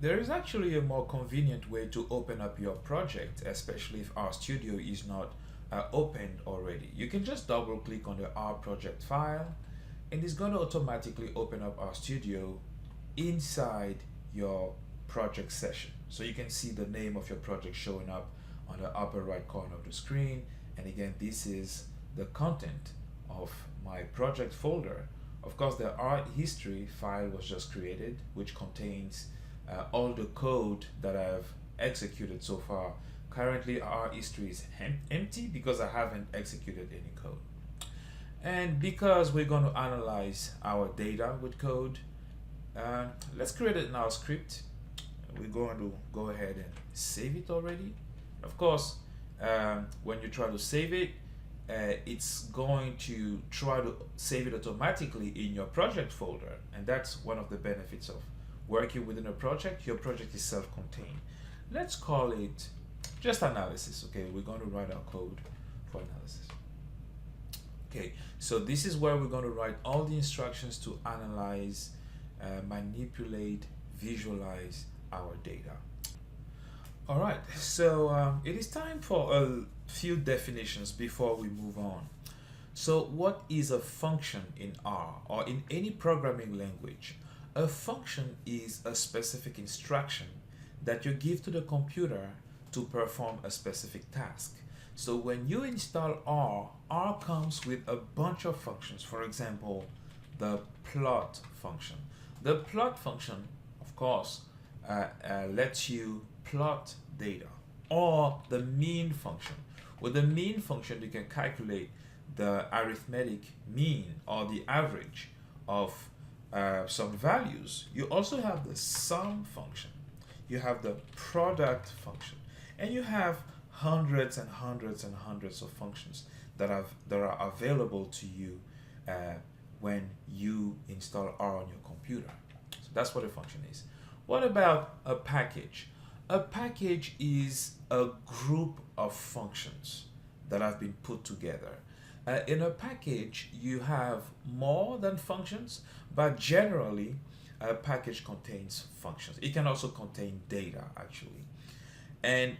There is actually a more convenient way to open up your project, especially if RStudio is not opened already. You can just double click on the R project file and it's going to automatically open up RStudio inside your project session. So you can see the name of your project showing up on the upper right corner of the screen. And again, this is the content of my project folder. Of course, the art history file was just created, which contains all the code that I've executed so far. Currently, our history is empty because I haven't executed any code. And because we're going to analyze our data with code, let's create it in our script. We're going to go ahead and save it already. Of course, when you try to save it, it's going to try to save it automatically in your project folder. And that's one of the benefits of working within a project. Your project is self-contained. Let's call it just analysis. Okay, we're going to write our code for analysis. Okay, so this is where we're going to write all the instructions to analyze, manipulate, visualize our data. All right, so it is time for a few definitions before we move on. So what is a function in R or in any programming language? A function is a specific instruction that you give to the computer to perform a specific task. So when you install R comes with a bunch of functions. For example, the plot function. The plot function, of course, lets you plot data, or the mean function. With the mean function, you can calculate the arithmetic mean or the average of some values. You also have the sum function, you have the product function, and you have hundreds and hundreds and hundreds of functions that are available to you when you install R on your computer. So that's what a function is. What about a package? A package is a group of functions that have been put together. In a package, you have more than functions, but generally, a package contains functions. It can also contain data, actually. And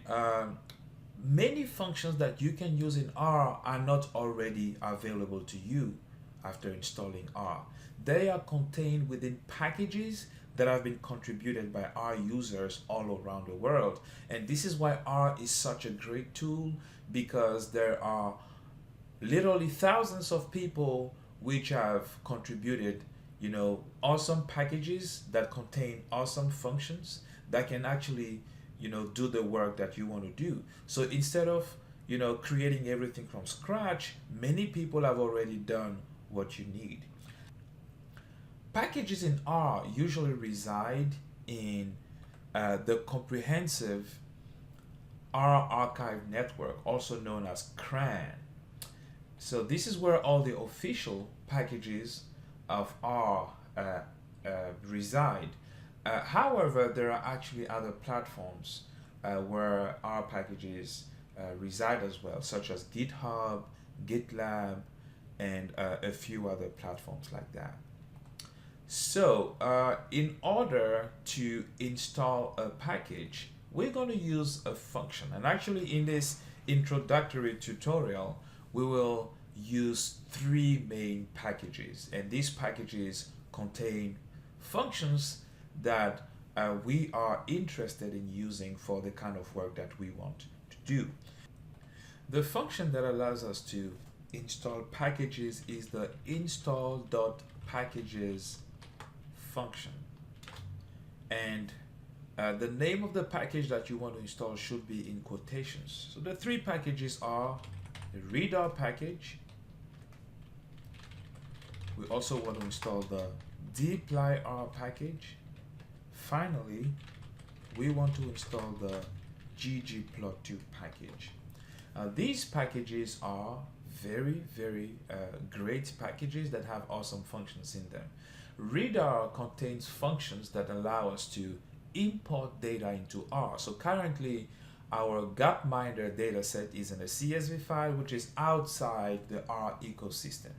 many functions that you can use in R are not already available to you after installing R. They are contained within packages that have been contributed by R users all around the world. And this is why R is such a great tool, because there are literally thousands of people which have contributed, awesome packages that contain awesome functions that can actually, do the work that you want to do. So instead of, creating everything from scratch, many people have already done what you need. Packages in R usually reside in the comprehensive R archive network, also known as CRAN. So this is where all the official packages of R reside. However, there are actually other platforms where R packages reside as well, such as GitHub, GitLab, and a few other platforms like that. So in order to install a package, we're going to use a function. And actually in this introductory tutorial, we will use three main packages. And these packages contain functions that we are interested in using for the kind of work that we want to do. The function that allows us to install packages is the install.packages function. And the name of the package that you want to install should be in quotations. So the three packages are the reader package. We also want to install the dplyr package. Finally, we want to install the ggplot2 package. These packages are very great packages that have awesome functions in them. Reader contains functions that allow us to import data into R. So currently our Gapminder dataset is in a CSV file which is outside the R ecosystem.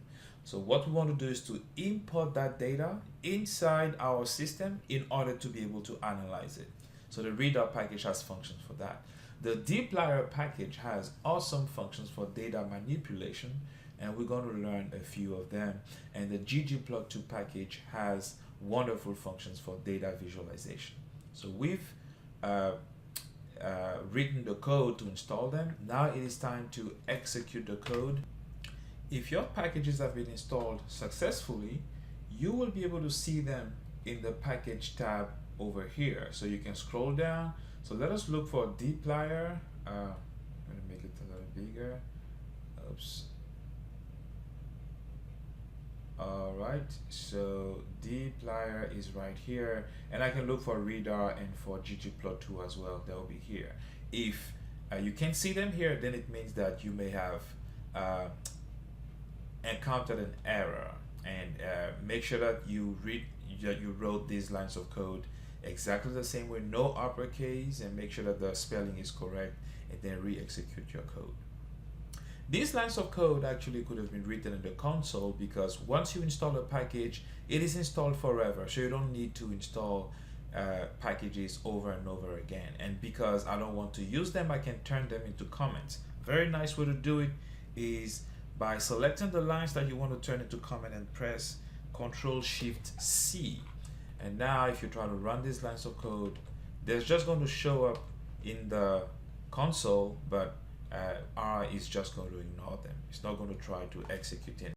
So what we want to do is to import that data inside our system in order to be able to analyze it. So the reader package has functions for that. The dplyr package has awesome functions for data manipulation, and we're going to learn a few of them. And the ggplot2 package has wonderful functions for data visualization. So we've written the code to install them. Now it is time to execute the code. If your packages have been installed successfully, you will be able to see them in the package tab over here. So you can scroll down. So let us look for dplyr. I'm going to make it a little bigger. Oops. All right, so dplyr is right here, and I can look for reader and for ggplot2 as well. They'll be here. If you can see them here, then it means that you may have encountered an error, and make sure that you wrote these lines of code exactly the same way, no uppercase, and make sure that the spelling is correct, and then re-execute your code. These lines of code actually could have been written in the console, because once you install a package, it is installed forever, so you don't need to install packages over and over again. And because I don't want to use them, I can turn them into comments. Very nice way to do it is by selecting the lines that you want to turn into comment and press Ctrl-Shift-C. And now if you try to run these lines of code, they're just going to show up in the console, but R is just going to ignore them. It's not going to try to execute it.